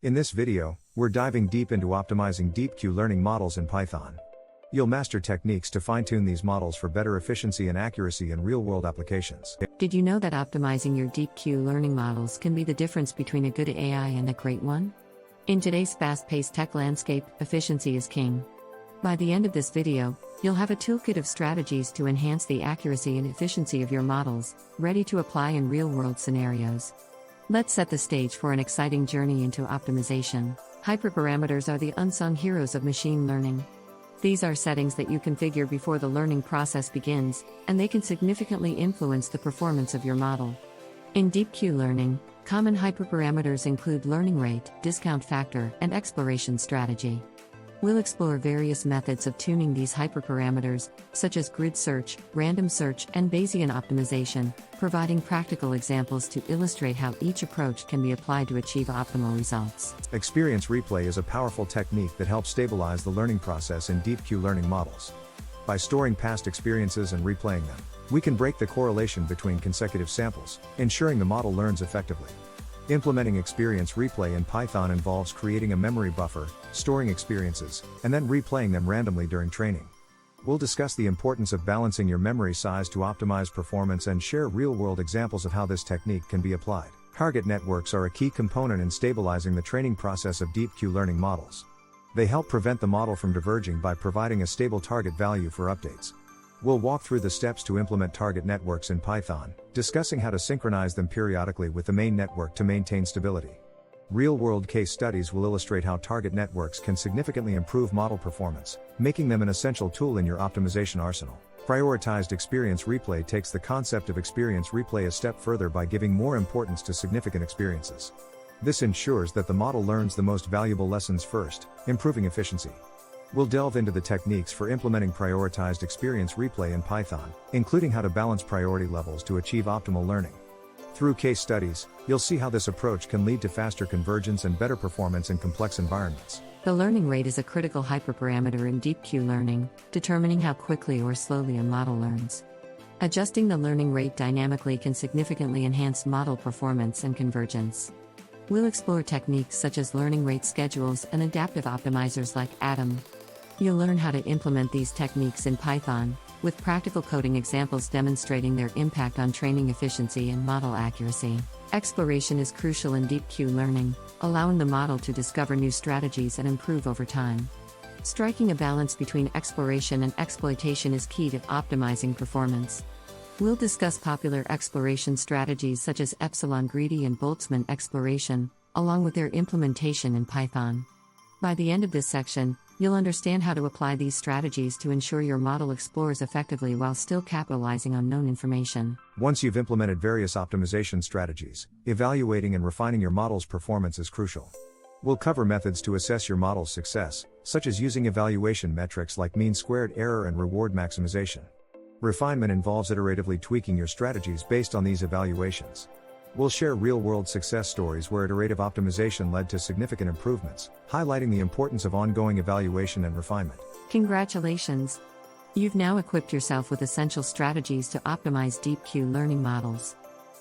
In this video, we're diving deep into optimizing DeepQ learning models in Python. You'll master techniques to fine-tune these models for better efficiency and accuracy in real-world applications. Did you know that optimizing your DeepQ learning models can be the difference between a good AI and a great one? In today's fast-paced tech landscape, efficiency is king. By the end of this video, you'll have a toolkit of strategies to enhance the accuracy and efficiency of your models, ready to apply in real-world scenarios. Let's set the stage for an exciting journey into optimization. Hyperparameters are the unsung heroes of machine learning. These are settings that you configure before the learning process begins, and they can significantly influence the performance of your model. In DeepQ learning, common hyperparameters include learning rate, discount factor, and exploration strategy. We'll explore various methods of tuning these hyperparameters, such as grid search, random search, and Bayesian optimization, providing practical examples to illustrate how each approach can be applied to achieve optimal results. Experience replay is a powerful technique that helps stabilize the learning process in DeepQ learning models. By storing past experiences and replaying them, we can break the correlation between consecutive samples, ensuring the model learns effectively. Implementing experience replay in Python involves creating a memory buffer, storing experiences, and then replaying them randomly during training. We'll discuss the importance of balancing your memory size to optimize performance and share real-world examples of how this technique can be applied. Target networks are a key component in stabilizing the training process of DeepQ learning models. They help prevent the model from diverging by providing a stable target value for updates. We'll walk through the steps to implement target networks in Python, discussing how to synchronize them periodically with the main network to maintain stability. Real-world case studies will illustrate how target networks can significantly improve model performance, making them an essential tool in your optimization arsenal. Prioritized experience replay takes the concept of experience replay a step further by giving more importance to significant experiences. This ensures that the model learns the most valuable lessons first, improving efficiency. We'll delve into the techniques for implementing prioritized experience replay in Python, including how to balance priority levels to achieve optimal learning. Through case studies, you'll see how this approach can lead to faster convergence and better performance in complex environments. The learning rate is a critical hyperparameter in DeepQ learning, determining how quickly or slowly a model learns. Adjusting the learning rate dynamically can significantly enhance model performance and convergence. We'll explore techniques such as learning rate schedules and adaptive optimizers like Atom. You'll learn how to implement these techniques in Python, with practical coding examples demonstrating their impact on training efficiency and model accuracy. Exploration is crucial in DeepQ learning, allowing the model to discover new strategies and improve over time. Striking a balance between exploration and exploitation is key to optimizing performance. We'll discuss popular exploration strategies such as epsilon-greedy and Boltzmann exploration, along with their implementation in Python. By the end of this section, you'll understand how to apply these strategies to ensure your model explores effectively while still capitalizing on known information. Once you've implemented various optimization strategies, evaluating and refining your model's performance is crucial. We'll cover methods to assess your model's success, such as using evaluation metrics like mean squared error and reward maximization. Refinement involves iteratively tweaking your strategies based on these evaluations. We'll share real-world success stories where iterative optimization led to significant improvements, highlighting the importance of ongoing evaluation and refinement. Congratulations! You've now equipped yourself with essential strategies to optimize DeepQ learning models.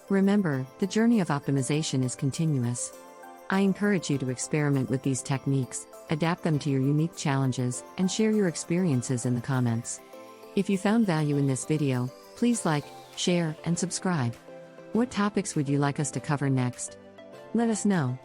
Remember, the journey of optimization is continuous. I encourage you to experiment with these techniques, adapt them to your unique challenges, and share your experiences in the comments. If you found value in this video, please like, share, and subscribe. What topics would you like us to cover next? Let us know.